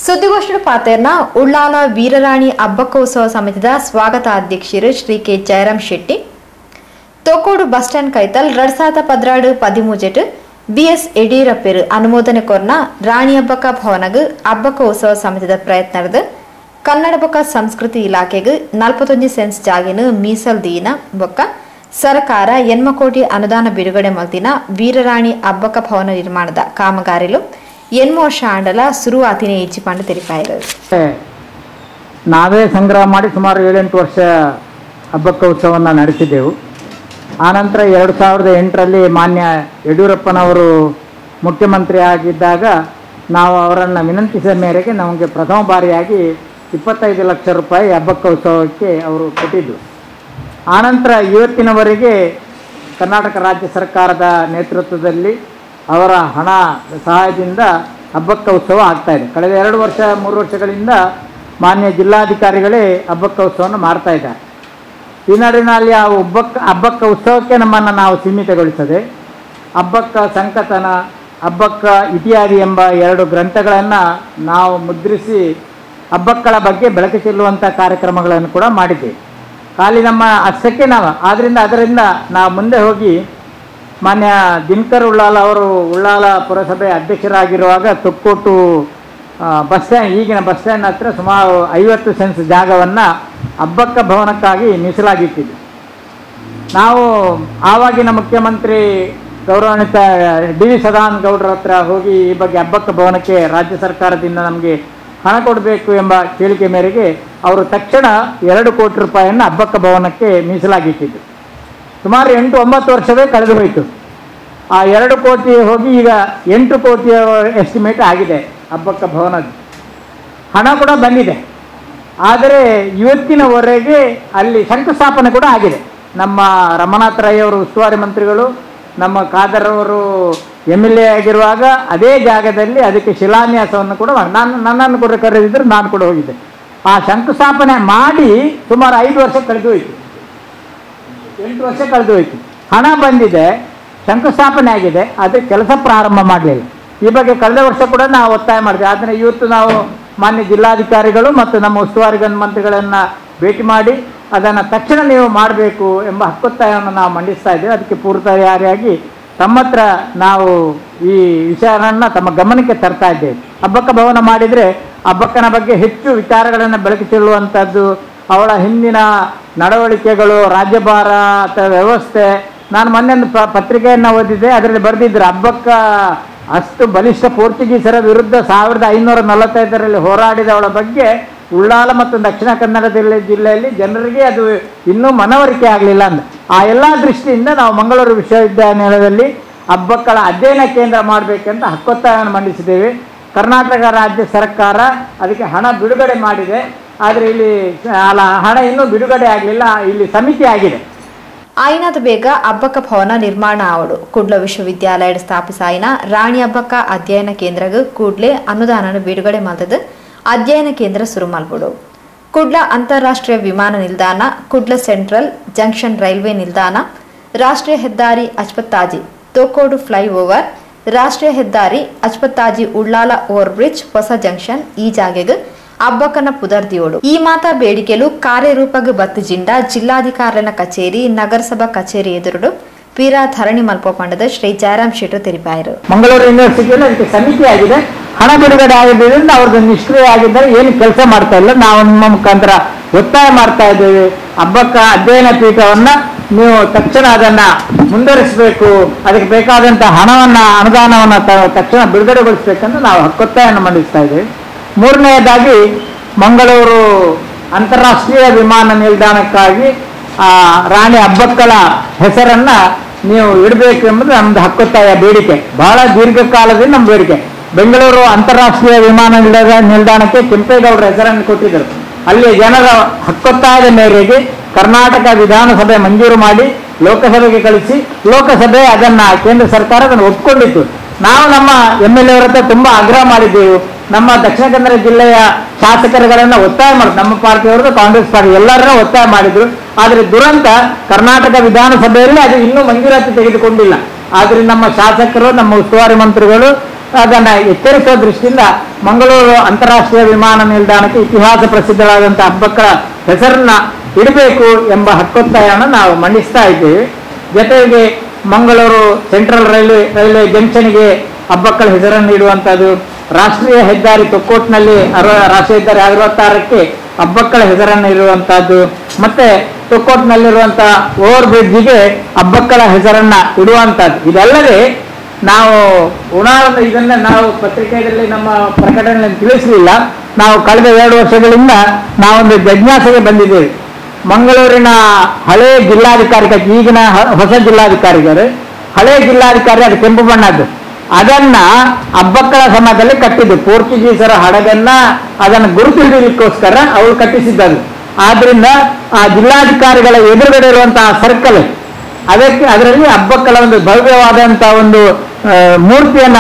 ಸುದ್ದಿಗೋಷ್ಠಿ ಪಾತೆರ್ನ ಉಳ್ಳಾಲ ವೀರರಾಣಿ ಹಬ್ಬಕ್ಕೋತ್ಸವ ಸಮಿತಿದ ಸ್ವಾಗತ ಅಧ್ಯಕ್ಷರು Shri K Jayaram Shetty Thokottu bus stand ಕೈತಲ್ 2013 ಬಿಎಸ್ ಯಡಿಯೂರಪ್ಪರು ಅನುಮೋದನೆ ಕೊರ್ನ ರಾಣಿ ಹಬ್ಬಕ್ಕ ಭವನಗ ಹಬ್ಬಕ್ಕೋತ್ಸವ ಸಮಿತಿದ ಪ್ರಯತ್ನದ ಕನ್ನಡ ಬೊಕ್ಕ ಸಂಸ್ಕೃತಿ ಇಲಾಖೆಗೆ 41 ಸೆನ್ಸ್ ಜಾಗಿನ ಮೀಸಲ್ ದೀನ ಬೊಕ್ಕ ಸರ್ಕಾರ 80 ಕೋಟಿ ಅನುದಾನ ಬಿಡುಗಡೆ ಮಲ್ತಿನ ವೀರರಾಣಿ ಹಬ್ಬಕ್ಕ ಭವನ ನಿರ್ಮಾಣದ ಕಾಮಗಾರಿಲು 8 ವರ್ಷ ಆಂಡಲ ಶುರುವಾತಿನೇ ಇಚ್ಚಿಪಂಡು ತೆರಿಪಾಯಿರು. ನಾವೇ ಸಂಗ್ರಹ ಮಾಡಿ ಸುಮಾರು 7-8 ವರ್ಷ ಹಬ್ಬಕ್ಕೋತ್ಸವವನ್ನು ನಡೆಸಿದ್ದೆವು. ಆನಂತರ 2008ರಲ್ಲಿ ಮಾನ್ಯ ಯಡಿಯೂರಪ್ಪನವರು ಮುಖ್ಯಮಂತ್ರಿ ಆಗಿದ್ದಾಗ ನಾವು ಅವರನ್ನು ವಿನಂತಿಸಿದ ಮೇರೆಗೆ ನಮಗೆ ಪ್ರಥಮ ಬಾರಿಯಾಗಿ 25 ಲಕ್ಷ ರೂಪಾಯಿ ಹಬ್ಬಕ್ಕೋತ್ಸವಕ್ಕೆ ಅವರು ಕೊಟ್ಟಿದ್ದು. ಆನಂತರ ಇವತ್ತಿನವರೆಗೆ ಕರ್ನಾಟಕ ರಾಜ್ಯ ಸರ್ಕಾರದ ನೇತೃತ್ವದಲ್ಲಿ ಅವರ ಹಣ ಸಹಾಯದಿಂದ ಹಬ್ಬಕ್ಕೋತ್ಸವ ಆಗ್ತಾಯಿದೆ. ಕಳೆದ 2 ವರ್ಷ 3 ವರ್ಷಗಳಿಂದ ಮಾನ್ಯ ಜಿಲ್ಲಾಧಿಕಾರಿಗಳೇ ಹಬ್ಬಕ್ಕೋತ್ಸವವನ್ನು ಮಾಡ್ತಾ ಇದ್ದಾರೆ. ಈ ನಾಡಿನಲ್ಲಿ ಆ ಹಬ್ಬಕ್ಕ ಉತ್ಸವಕ್ಕೆ ನಮ್ಮನ್ನು ನಾವು ಸೀಮಿತಗೊಳಿಸದೆ ಹಬ್ಬಕ್ಕ ಸಂಕತನ ಹಬ್ಬಕ್ಕ ಇತಿಹಾದಿ ಎಂಬ 2 ಗ್ರಂಥಗಳನ್ನು ನಾವು ಮುದ್ರಿಸಿ ಹಬ್ಬಗಳ ಬಗ್ಗೆ ಬೆಳಕು ಚೆಲ್ಲುವಂಥ ಕಾರ್ಯಕ್ರಮಗಳನ್ನು ಕೂಡ ಮಾಡಿದ್ದೇವೆ. ಖಾಲಿ ನಮ್ಮ ಅಷ್ಟಕ್ಕೆ ನಾವು ಅದರಿಂದ ನಾವು ಮುಂದೆ ಹೋಗಿ ಮಾನ್ಯ ದಿನಕರ್ ಉಳ್ಳಾಲ ಅವರು ಉಳ್ಳಾಲ ಪುರಸಭೆ ಅಧ್ಯಕ್ಷರಾಗಿರುವಾಗ ತೊಕ್ಕೋಟು ಬಸ್ ಸ್ಟ್ಯಾಂಡ್ ಈಗಿನ ಬಸ್ ಸ್ಟ್ಯಾಂಡ್ ಹತ್ರ ಸುಮಾರು 50 ಸೆನ್ಸ್ ಜಾಗವನ್ನು ಹಬ್ಬಕ್ಕ ಭವನಕ್ಕಾಗಿ ಮೀಸಲಾಗಿಟ್ಟಿದ್ವಿ. ನಾವು ಆವಾಗಿನ ಮುಖ್ಯಮಂತ್ರಿ ಗೌರವಾನ್ವಿತ ಡಿ ವಿ ಸದಾನಂದ ಗೌಡರ ಹತ್ರ ಹೋಗಿ ಈ ಬಗ್ಗೆ ಹಬ್ಬಕ್ಕ ಭವನಕ್ಕೆ ರಾಜ್ಯ ಸರ್ಕಾರದಿಂದ ನಮಗೆ ಹಣ ಕೊಡಬೇಕು ಎಂಬ ಕೇಳಿಕೆ ಮೇರೆಗೆ ಅವರು ತಕ್ಷಣ 2 ಕೋಟಿ ರೂಪಾಯಿಯನ್ನು ಹಬ್ಬಕ್ಕ ಭವನಕ್ಕೆ ಮೀಸಲಾಗಿಟ್ಟಿದ್ದು. ಸುಮಾರು 8-9 ವರ್ಷವೇ ಕಳೆದು ಹೋಯಿತು. ಆ 2 ಕೋಟಿ ಹೋಗಿ ಈಗ 8 ಕೋಟಿಯ ಎಸ್ಟಿಮೇಟ್ ಆಗಿದೆ ಹಬ್ಬಕ್ಕ ಭವನದ್ದು. ಹಣ ಕೂಡ ಬಂದಿದೆ. ಆದರೆ ಇವತ್ತಿನವರೆಗೆ ಅಲ್ಲಿ ಶಂಕುಸ್ಥಾಪನೆ ಕೂಡ ಆಗಿದೆ. ನಮ್ಮ ರಮನಾಥ್ ರೈ ಅವರು ಉಸ್ತುವಾರಿ ಮಂತ್ರಿಗಳು, ನಮ್ಮ ಖಾದರ್ ಅವರು MLA ಆಗಿರುವಾಗ ಅದೇ ಜಾಗದಲ್ಲಿ ಅದಕ್ಕೆ ಶಿಲಾನ್ಯಾಸವನ್ನು ಕೂಡ ನನ್ನನ್ನು ಕೂಡ ಕರೆದಿದ್ದರು, ನಾನು ಕೂಡ ಹೋಗಿದ್ದೆ. ಆ ಶಂಕುಸ್ಥಾಪನೆ ಮಾಡಿ ಸುಮಾರು 5 ವರ್ಷ ಕಳೆದು ಹೋಯಿತು, 8 ವರ್ಷ ಕಳೆದು ಹೋಯಿತು. ಹಣ ಬಂದಿದೆ, ಶಂಕುಸ್ಥಾಪನೆ ಆಗಿದೆ, ಅದು ಕೆಲಸ ಪ್ರಾರಂಭ ಮಾಡಲಿಲ್ಲ. ಈ ಬಗ್ಗೆ ಕಳೆದ ವರ್ಷ ಕೂಡ ನಾವು ಒತ್ತಾಯ ಮಾಡಿದ್ವಿ. ಆದರೆ ಇವತ್ತು ನಾವು ಮಾನ್ಯ ಜಿಲ್ಲಾಧಿಕಾರಿಗಳು ಮತ್ತು ನಮ್ಮ ಉಸ್ತುವಾರಿ ಮಂತ್ರಿಗಳನ್ನು ಭೇಟಿ ಮಾಡಿ ಅದನ್ನು ತಕ್ಷಣ ನೀವು ಮಾಡಬೇಕು ಎಂಬ ಹಕ್ಕೊತ್ತಾಯವನ್ನು ನಾವು ಮಂಡಿಸ್ತಾ ಇದ್ದೇವೆ. ಅದಕ್ಕೆ ಪೂರ್ವ ತಯಾರಿಯಾಗಿ ತಮ್ಮ ಹತ್ರ ನಾವು ಈ ವಿಷಯವನ್ನು ತಮ್ಮ ಗಮನಕ್ಕೆ ತರ್ತಾ ಇದ್ದೇವೆ. ಹಬ್ಬಕ್ಕ ಭವನ ಮಾಡಿದರೆ ಹಬ್ಬಕ್ಕನ ಬಗ್ಗೆ ಹೆಚ್ಚು ವಿಚಾರಗಳನ್ನು ಬೆಳಕು ಚೆಲ್ಲುವಂಥದ್ದು, ಅವಳ ಹಿಂದಿನ ನಡವಳಿಕೆಗಳು, ರಾಜ್ಯಭಾರ ಅಥವಾ ವ್ಯವಸ್ಥೆ. ನಾನು ಮೊನ್ನೆ ಒಂದು ಪತ್ರಿಕೆಯನ್ನು ಓದಿದ್ದೆ, ಅದರಲ್ಲಿ ಬರೆದಿದ್ದರು ಹಬ್ಬಕ್ಕ ಅಷ್ಟು ಬಲಿಷ್ಠ ಪೋರ್ಚುಗೀಸರ ವಿರುದ್ಧ 1545ರಲ್ಲಿ ಹೋರಾಡಿದವಳ ಬಗ್ಗೆ ಉಳ್ಳಾಲ ಮತ್ತು ದಕ್ಷಿಣ ಕನ್ನಡ ಜಿಲ್ಲೆಯಲ್ಲಿ ಜನರಿಗೆ ಅದು ಇನ್ನೂ ಮನವರಿಕೆ ಆಗಲಿಲ್ಲ ಅಂತ. ಆ ಎಲ್ಲ ದೃಷ್ಟಿಯಿಂದ ನಾವು ಮಂಗಳೂರು ವಿಶ್ವವಿದ್ಯಾನಿಲಯದಲ್ಲಿ ಹಬ್ಬಕ್ಕಳ ಅಧ್ಯಯನ ಕೇಂದ್ರ ಮಾಡಬೇಕಂತ ಹಕ್ಕೊತ್ತಾಯವನ್ನು ಮಂಡಿಸಿದ್ದೇವೆ. ಕರ್ನಾಟಕ ರಾಜ್ಯ ಸರ್ಕಾರ ಅದಕ್ಕೆ ಹಣ ಬಿಡುಗಡೆ ಮಾಡಿದೆ. ಆದರೆ ಇಲ್ಲಿ ಹಣ ಇನ್ನೂ ಬಿಡುಗಡೆ ಆಗಲಿಲ್ಲ. ಇಲ್ಲಿ ಸಮಿತಿ ಆಗಿದೆ. ಆಯ್ನಾದ ಬೇಗ ಹಬ್ಬಕ್ಕ ಭವನ ನಿರ್ಮಾಣ ಆವಡು ಕುಡ್ಲ ವಿಶ್ವವಿದ್ಯಾಲಯ ಸ್ಥಾಪಿಸಾಯಿನ ರಾಣಿ ಹಬ್ಬಕ್ಕ ಅಧ್ಯಯನ ಕೇಂದ್ರಗ ಕೂಡ್ಲೆ ಅನುದಾನ ಬಿಡುಗಡೆ ಮಾಡ್ತದ ಅಧ್ಯಯನ ಕೇಂದ್ರ ಶುರು ಮಾಡ್ಬಿಡು. ಕುಡ್ಲ ಅಂತಾರಾಷ್ಟ್ರೀಯ ವಿಮಾನ ನಿಲ್ದಾಣ, ಕುಡ್ಲ ಸೆಂಟ್ರಲ್ ಜಂಕ್ಷನ್ ರೈಲ್ವೆ ನಿಲ್ದಾಣ, ರಾಷ್ಟ್ರೀಯ ಹೆದ್ದಾರಿ ಅಚ್ಪತ್ತಾಜಿ ತೋಕೋಡು ಫ್ಲೈಓವರ್, ರಾಷ್ಟ್ರೀಯ ಹೆದ್ದಾರಿ ಅಚ್ಪತ್ತಾಜಿ ಉಳ್ಳಾಲ ಓವರ್ ಬ್ರಿಡ್ಜ್ ಹೊಸ ಜಂಕ್ಷನ್ ಈ ಜಾಗೆಗೆ ಹಬ್ಬಕ್ಕನ ಪುದರ್ದಿಯೋಡು. ಈ ಮಾತಾ ಬೇಡಿಕೆಲು ಕಾರ್ಯರೂಪಗ ಬತ್ತಜಿಂಡ ಜಿಲ್ಲಾಧಿಕಾರಿನ ಕಚೇರಿ ನಗರಸಭಾ ಕಚೇರಿ ಎದುರುಡು ಪೀರಾ ಧರಣಿ ಮಲ್ಪಂಡದ ಶ್ರೀ ಜಯರಾಮ್ ಶೆಟ್ಟಿ ತೆರಿಪಾಯರು. ಮಂಗಳೂರು ಯೂನಿವರ್ಸಿಟಿಯಲ್ಲಿ ಅದಕ್ಕೆ ಸಮಿತಿ ಆಗಿದೆ. ಹಣ ಬಿಡುಗಡೆ ಆಗಿದ್ದರಿಂದ ಅವ್ರದ್ದು ನಿಷ್ಕ್ರಿಯ ಆಗಿದ್ದಾರೆ, ಏನು ಕೆಲಸ ಮಾಡ್ತಾ ಇಲ್ಲ. ನಾವು ನಿಮ್ಮ ಮುಖಾಂತರ ಒತ್ತಾಯ ಮಾಡ್ತಾ ಇದ್ದೇವೆ, ಹಬ್ಬಕ್ಕ ಅಧ್ಯಯನ ಪೀಠವನ್ನು ನೀವು ತಕ್ಷಣ ಅದನ್ನು ಮುಂದುವರಿಸಬೇಕು, ಅದಕ್ಕೆ ಬೇಕಾದಂಥ ಅನುದಾನವನ್ನು ತಕ್ಷಣ ಬಿಡುಗಡೆಗೊಳಿಸಬೇಕಂತ ನಾವು ಹಕ್ಕೊತ್ತಾಯವನ್ನು ಮಂಡಿಸ್ತಾ ಇದ್ದೇವೆ. ಮೂರನೆಯದಾಗಿ ಮಂಗಳೂರು ಅಂತಾರಾಷ್ಟ್ರೀಯ ವಿಮಾನ ನಿಲ್ದಾಣಕ್ಕಾಗಿ ರಾಣಿ ಹಬ್ಬಕ್ಕಳ ಹೆಸರನ್ನು ನೀವು ಇಡಬೇಕು ಎಂಬುದು ನಮ್ಮದು ಹಕ್ಕೊತ್ತಾಯ ಬೇಡಿಕೆ. ಬಹಳ ದೀರ್ಘಕಾಲದಿಂದ ನಮ್ಮ ಬೇಡಿಕೆ. ಬೆಂಗಳೂರು ಅಂತಾರಾಷ್ಟ್ರೀಯ ವಿಮಾನ ನಿಲ್ದಾಣಕ್ಕೆ ಕೆಂಪೇಗೌಡರ ಹೆಸರನ್ನು ಕೊಟ್ಟಿದ್ದರು. ಅಲ್ಲಿ ಜನರ ಹಕ್ಕೊತ್ತಾಯದ ಮೇರೆಗೆ ಕರ್ನಾಟಕ ವಿಧಾನಸಭೆ ಮಂಜೂರು ಮಾಡಿ ಲೋಕಸಭೆಗೆ ಕಳಿಸಿ ಲೋಕಸಭೆ ಅದನ್ನು ಕೇಂದ್ರ ಸರ್ಕಾರ ಅದನ್ನು ಒಪ್ಪಿಕೊಂಡಿತ್ತು. ನಾವು ನಮ್ಮ MLA ಅವರ ಹತ್ರ ತುಂಬ ಆಗ್ರಹ ಮಾಡಿದ್ದೆವು. ನಮ್ಮ ದಕ್ಷಿಣ ಕನ್ನಡ ಜಿಲ್ಲೆಯ ಶಾಸಕರುಗಳನ್ನು ಒತ್ತಾಯ ಮಾಡಿದ್ರು, ನಮ್ಮ ಪಾರ್ಟಿಯವ್ರದ್ದು ಕಾಂಗ್ರೆಸ್ ಪಾರ್ಟಿ ಎಲ್ಲರನ್ನೂ ಒತ್ತಾಯ ಮಾಡಿದ್ರು. ಆದರೆ ದುರಂತ ಕರ್ನಾಟಕ ವಿಧಾನಸಭೆಯಲ್ಲಿ ಅದು ಇನ್ನೂ ಮಂಜೂರಾತಿ ತೆಗೆದುಕೊಂಡಿಲ್ಲ. ಆದರೆ ನಮ್ಮ ಶಾಸಕರು, ನಮ್ಮ ಉಸ್ತುವಾರಿ ಮಂತ್ರಿಗಳು ಅದನ್ನು ಎಚ್ಚರಿಸುವ ದೃಷ್ಟಿಯಿಂದ ಮಂಗಳೂರು ಅಂತಾರಾಷ್ಟ್ರೀಯ ವಿಮಾನ ನಿಲ್ದಾಣಕ್ಕೆ ಇತಿಹಾಸ ಪ್ರಸಿದ್ಧವಾದಂಥ ಹಬ್ಬಕ್ಕಳ ಹೆಸರನ್ನ ಇಡಬೇಕು ಎಂಬ ಹಕ್ಕೊತ್ತಾಯವನ್ನು ನಾವು ಮಂಡಿಸ್ತಾ ಇದ್ದೇವೆ. ಜೊತೆಗೆ ಮಂಗಳೂರು ಸೆಂಟ್ರಲ್ ರೈಲ್ವೆ ಜಂಕ್ಷನ್ಗೆ ಹಬ್ಬಕ್ಕಳ ಹೆಸರನ್ನು ಇಡುವಂಥದ್ದು, ರಾಷ್ಟ್ರೀಯ ಹೆದ್ದಾರಿ ತೊಕ್ಕೋಟ್ನಲ್ಲಿ ರಾಷ್ಟ್ರೀಯ ಹೆದ್ದಾರಿ 66ಕ್ಕೆ ಹಬ್ಬಕ್ಕಳ ಹೆಸರನ್ನು ಇರುವಂತಹದ್ದು, ಮತ್ತೆ ತೊಕ್ಕೋಟ್ನಲ್ಲಿರುವಂಥ ಓವರ್ ಬ್ರಿಡ್ಜಿಗೆ ಹಬ್ಬಕ್ಕಳ ಹೆಸರನ್ನ ಇಡುವಂಥದ್ದು. ಇದಲ್ಲದೆ ನಾವು ಇದನ್ನ ನಾವು ಪತ್ರಿಕೆಯಲ್ಲಿ ನಮ್ಮ ಪ್ರಕಟಣೆಯಲ್ಲಿ ತಿಳಿಸಲಿಲ್ಲ. ನಾವು ಕಳೆದ 2 ವರ್ಷಗಳಿಂದ ನಾವೊಂದು ಜಿಜ್ಞಾಸೆಗೆ ಬಂದಿದ್ದೇವೆ. ಮಂಗಳೂರಿನ ಹಳೆಯ ಜಿಲ್ಲಾಧಿಕಾರಿ, ಈಗಿನ ಹೊಸ ಜಿಲ್ಲಾಧಿಕಾರಿಗಳು, ಹಳೆಯ ಜಿಲ್ಲಾಧಿಕಾರಿ ಅದು ಕೆಂಪು ಬಣ್ಣದ್ದು, ಅದನ್ನ ಹಬ್ಬಕ್ಕಳ ಸಮಯದಲ್ಲಿ ಕಟ್ಟಿದ್ದು. ಪೋರ್ಚುಗೀಸರ ಹಡಗನ್ನ ಅದನ್ನು ಗುರುತಿಡಲಿಕ್ಕೋಸ್ಕರ ಅವಳು ಕಟ್ಟಿಸಿದ್ದದು. ಆದ್ರಿಂದ ಆ ಜಿಲ್ಲಾಧಿಕಾರಿಗಳ ಎದುರುಗಡೆ ಇರುವಂತಹ ಸರ್ಕಲ್, ಅದರಲ್ಲಿ ಹಬ್ಬಕ್ಕಳ ಒಂದು ಭವ್ಯವಾದಂತಹ ಒಂದು ಮೂರ್ತಿಯನ್ನ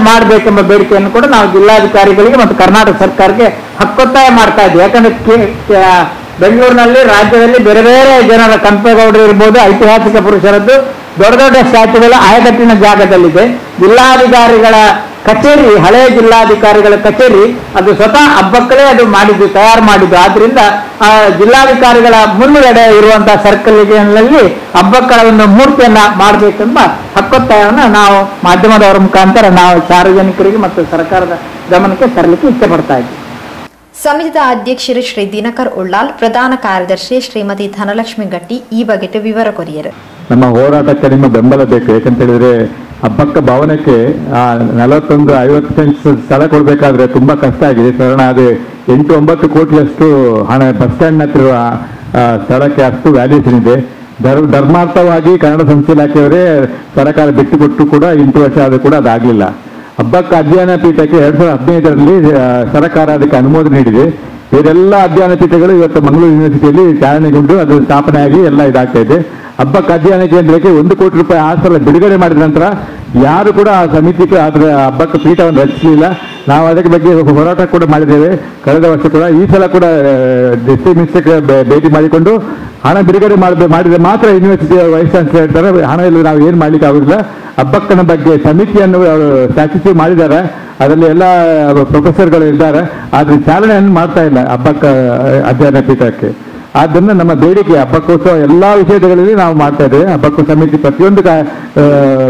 ಮಾಡಬೇಕೆಂಬ ಬೇಡಿಕೆಯನ್ನು ಕೂಡ ನಾವು ಜಿಲ್ಲಾಧಿಕಾರಿಗಳಿಗೆ ಮತ್ತು ಕರ್ನಾಟಕ ಸರ್ಕಾರಕ್ಕೆ ಹಕ್ಕೊತ್ತಾಯ ಮಾಡ್ತಾ ಇದ್ವಿ. ಯಾಕಂದ್ರೆ ಬೆಂಗಳೂರಿನಲ್ಲಿ ರಾಜ್ಯದಲ್ಲಿ ಬೇರೆ ಬೇರೆ ಜನರ ಕೆಂಪೇಗೌಡರು ಇರ್ಬೋದು, ಐತಿಹಾಸಿಕ ಪುರುಷರದ್ದು ದೊಡ್ಡ ದೊಡ್ಡ ಸ್ಟ್ಯಾಚ್ಯುಗಳು ಆಯಕಟ್ಟಿನ ಜಾಗದಲ್ಲಿದೆ. ಜಿಲ್ಲಾಧಿಕಾರಿಗಳ ಕಚೇರಿ, ಹಳೆಯ ಜಿಲ್ಲಾಧಿಕಾರಿಗಳ ಕಚೇರಿ ಅದು ಸ್ವತಃ ಹಬ್ಬಕ್ಕಳೇ ಅದು ಮಾಡಿದ್ದು, ತಯಾರು ಮಾಡಿದ್ದು. ಆದ್ರಿಂದ ಆ ಜಿಲ್ಲಾಧಿಕಾರಿಗಳ ಮುಂದುಗಡೆ ಇರುವಂತಹ ಸರ್ಕಲ್ನಲ್ಲಿ ಹಬ್ಬಕ್ಕಳ ಒಂದು ಮೂರ್ತಿಯನ್ನ ಮಾಡಬೇಕೆಂಬ ಹಕ್ಕೊತ್ತಾಯವನ್ನು ನಾವು ಮಾಧ್ಯಮದವರ ಮುಖಾಂತರ ನಾವು ಸಾರ್ವಜನಿಕರಿಗೆ ಮತ್ತು ಸರ್ಕಾರದ ಗಮನಕ್ಕೆ ತರಲಿಕ್ಕೆ ಇಚ್ಛೆ ಪಡ್ತಾ ಇದ್ದೀವಿ. ಸಮಿತಿಯ ಅಧ್ಯಕ್ಷರು ಶ್ರೀ ದಿನಕರ್ ಉಳ್ಳಾಲ್, ಪ್ರಧಾನ ಕಾರ್ಯದರ್ಶಿ ಶ್ರೀಮತಿ ಧನಲಕ್ಷ್ಮಿ ಗಟ್ಟಿ ಈ ಬಗ್ಗೆ ವಿವರ ಕೊರಿಯರು. ನಮ್ಮ ಹೋರಾಟಕ್ಕೆ ನಿಮ್ಮ ಬೆಂಬಲ ಬೇಕು. ಯಾಕಂತ ಹೇಳಿದ್ರೆ ಹಬ್ಬಕ್ಕ ಭವನಕ್ಕೆ 41-50 ಸೆಂಟ್ಸ್ ಸ್ಥಳ ಕೊಡಬೇಕಾದ್ರೆ ತುಂಬಾ ಕಷ್ಟ ಆಗಿದೆ. ಕಾರಣ ಅದು 8-9 ಕೋಟಿಯಷ್ಟು ಹಣ ಬಸ್ ಸ್ಟ್ಯಾಂಡ್ ಹತ್ತಿರ ಸ್ಥಳಕ್ಕೆ ಅಷ್ಟು ವ್ಯಾಲ್ಯೂಷನ್ ಇದೆ. ಧರ್ಮಾರ್ಥವಾಗಿ ಕನ್ನಡ ಸಂಸ್ಥೆ ಇಲಾಖೆಯವರೇ ಸರ್ಕಾರ ಬಿಟ್ಟುಕೊಟ್ಟು ಕೂಡ 8 ವರ್ಷ ಆದರೂ ಕೂಡ ಅದಾಗಲಿಲ್ಲ. ಹಬ್ಬಕ್ಕ ಅಧ್ಯಯನ ಪೀಠಕ್ಕೆ 2015ರಲ್ಲಿ ಸರ್ಕಾರ ಅದಕ್ಕೆ ಅನುಮೋದನೆ ನೀಡಿದೆ. ಬೇರೆಲ್ಲ ಅಧ್ಯಯನ ಪೀಠಗಳು ಇವತ್ತು ಮಂಗಳೂರು ಯೂನಿವರ್ಸಿಟಿಯಲ್ಲಿ ಚಾಲನೆಗೊಂಡು ಅದು ಸ್ಥಾಪನೆಯಾಗಿ ಎಲ್ಲ ಇದಾಗ್ತಾ ಇದೆ. ಹಬ್ಬಕ್ಕ ಅಧ್ಯಯನ ಕೇಂದ್ರಕ್ಕೆ 1 ಕೋಟಿ ರೂಪಾಯಿ ಆ ಸಲ ಬಿಡುಗಡೆ ಮಾಡಿದ ನಂತರ ಯಾರು ಕೂಡ ಆ ಸಮಿತಿಗೆ ಅದರ ಹಬ್ಬಕ್ಕ ಪೀಠವನ್ನು ರಚಿಸಲಿಲ್ಲ. ನಾವು ಅದಕ್ಕೆ ಬಗ್ಗೆ ಹೋರಾಟ ಕೂಡ ಮಾಡಿದ್ದೇವೆ ಕಳೆದ ವರ್ಷ ಕೂಡ. ಈ ಸಲ ಕೂಡ ಡಿಸ್ಟ್ರಿಕ್ಟ್ ಮಿನಿಸ್ಟರ್ಗೆ ಭೇಟಿ ಮಾಡಿಕೊಂಡು ಹಣ ಬಿಡುಗಡೆ ಮಾಡಿದ್ರೆ ಮಾತ್ರ ಯೂನಿವರ್ಸಿಟಿಯ ವೈಸ್ ಚಾನ್ಸಲರ್ ಹೇಳ್ತಾರೆ, ಹಣ ಇಲ್ಲ ನಾವು ಏನು ಮಾಡ್ಲಿಕ್ಕೆ ಆಗುದಿಲ್ಲ. ಹಬ್ಬಕ್ಕನ ಬಗ್ಗೆ ಸಮಿತಿಯನ್ನು ಸ್ಟ್ಯಾಚ್ಯೂ ಮಾಡಿದ್ದಾರೆ, ಅದರಲ್ಲಿ ಎಲ್ಲ ಪ್ರೊಫೆಸರ್ಗಳು ಇದ್ದಾರೆ, ಆದ್ರೆ ಚಾಲನೆಯನ್ನು ಮಾಡ್ತಾ ಇಲ್ಲ ಹಬ್ಬಕ್ಕ ಅಧ್ಯಯನ ಪೀಠಕ್ಕೆ. ಆದ್ದರಿಂದ ನಮ್ಮ ಬೇಡಿಕೆ ಹಬ್ಬಕ್ಕೋತ್ಸವ ಎಲ್ಲಾ ವಿಷಯಗಳಲ್ಲಿ ನಾವು ಮಾಡ್ತಾ ಇದ್ದೇವೆ. ಹಬ್ಬಕ್ಕೂ ಸಮಿತಿ ಪ್ರತಿಯೊಂದು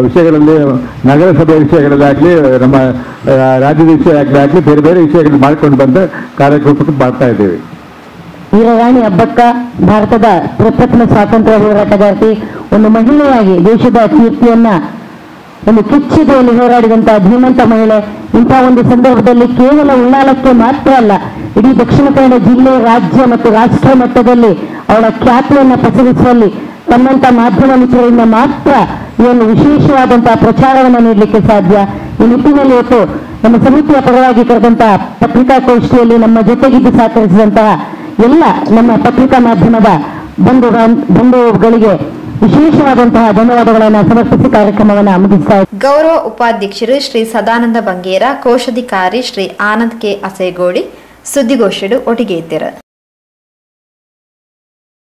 ವಿಷಯಗಳಲ್ಲಿ, ನಗರಸಭೆ ವಿಷಯಗಳಲ್ಲಾಗ್ಲಿ, ನಮ್ಮ ರಾಜ್ಯದ ವಿಷಯಗಳಾಗ್ಲಿ, ಬೇರೆ ಬೇರೆ ವಿಷಯಗಳು ಮಾಡ್ಕೊಂಡು ಬಂದ ಕಾರ್ಯಕ್ರಮ ಮಾಡ್ತಾ ಇದ್ದೇವೆ. ವೀರರಾಣಿ ಹಬ್ಬಕ್ಕ ಭಾರತದ ಪ್ರಪ್ರಥಮ ಸ್ವಾತಂತ್ರ್ಯ ಹೋರಾಟಗಾರ್ತಿ, ಒಂದು ಮಹಿಳೆಯಾಗಿ ದೇಶದ ಕೀರ್ತಿಯನ್ನ ಒಂದು ಕಿಚ್ಚಿದೆಯಲ್ಲಿ ಹೋರಾಡಿದಂತಹ ಧೀಮಂತ ಮಹಿಳೆ. ಇಂತಹ ಒಂದು ಸಂದರ್ಭದಲ್ಲಿ ಕೇವಲ ಉಳ್ಳಾಲಕ್ಕೆ ಮಾತ್ರ ಅಲ್ಲ, ಇಡೀ ದಕ್ಷಿಣ ಕನ್ನಡ ಜಿಲ್ಲೆ, ರಾಜ್ಯ ಮತ್ತು ರಾಷ್ಟ್ರ ಮಟ್ಟದಲ್ಲಿ ಅವಳ ಖ್ಯಾತಿಯನ್ನು ಪಸರಿಸುವಲ್ಲಿ ತನ್ನಂತ ಮಾಧ್ಯಮ ಮಿತ್ರರಿಂದ ಮಾತ್ರ ಈ ಒಂದು ವಿಶೇಷವಾದಂತಹ ಪ್ರಚಾರವನ್ನು ನೀಡಲಿಕ್ಕೆ ಸಾಧ್ಯ. ಈ ನಿಟ್ಟಿನಲ್ಲಿ ಇವತ್ತು ನಮ್ಮ ಸಮಿತಿಯ ಪರವಾಗಿ ಕರೆದಂತಹ ಪತ್ರಿಕಾಗೋಷ್ಠಿಯಲ್ಲಿ ನಮ್ಮ ಜೊತೆಗಿದ್ದು ಸಹಕರಿಸಿದಂತಹ ಎಲ್ಲ ನಮ್ಮ ಪತ್ರಿಕಾ ಮಾಧ್ಯಮದ ಬಂಧುಗಳಿಗೆ ವಿಶೇಷವಾದಂತಹ ಧನ್ಯವಾದಗಳನ್ನು ಸಮರ್ಪಿಸಿ ಕಾರ್ಯಕ್ರಮವನ್ನು ಮುಗಿಸ್ತಾ ಇದ್ದಾರೆ. ಗೌರವ ಉಪಾಧ್ಯಕ್ಷರು ಶ್ರೀ ಸದಾನಂದ ಬಂಗೇರ, ಕೋಶಾಧಿಕಾರಿ ಶ್ರೀ ಆನಂದ್ ಕೆ ಅಸೇಗೋಡಿ ಸುದ್ದಿಗೋಷ್ಠಿಡು ಒಟ್ಟಿಗೆ ಇದ್ದರು.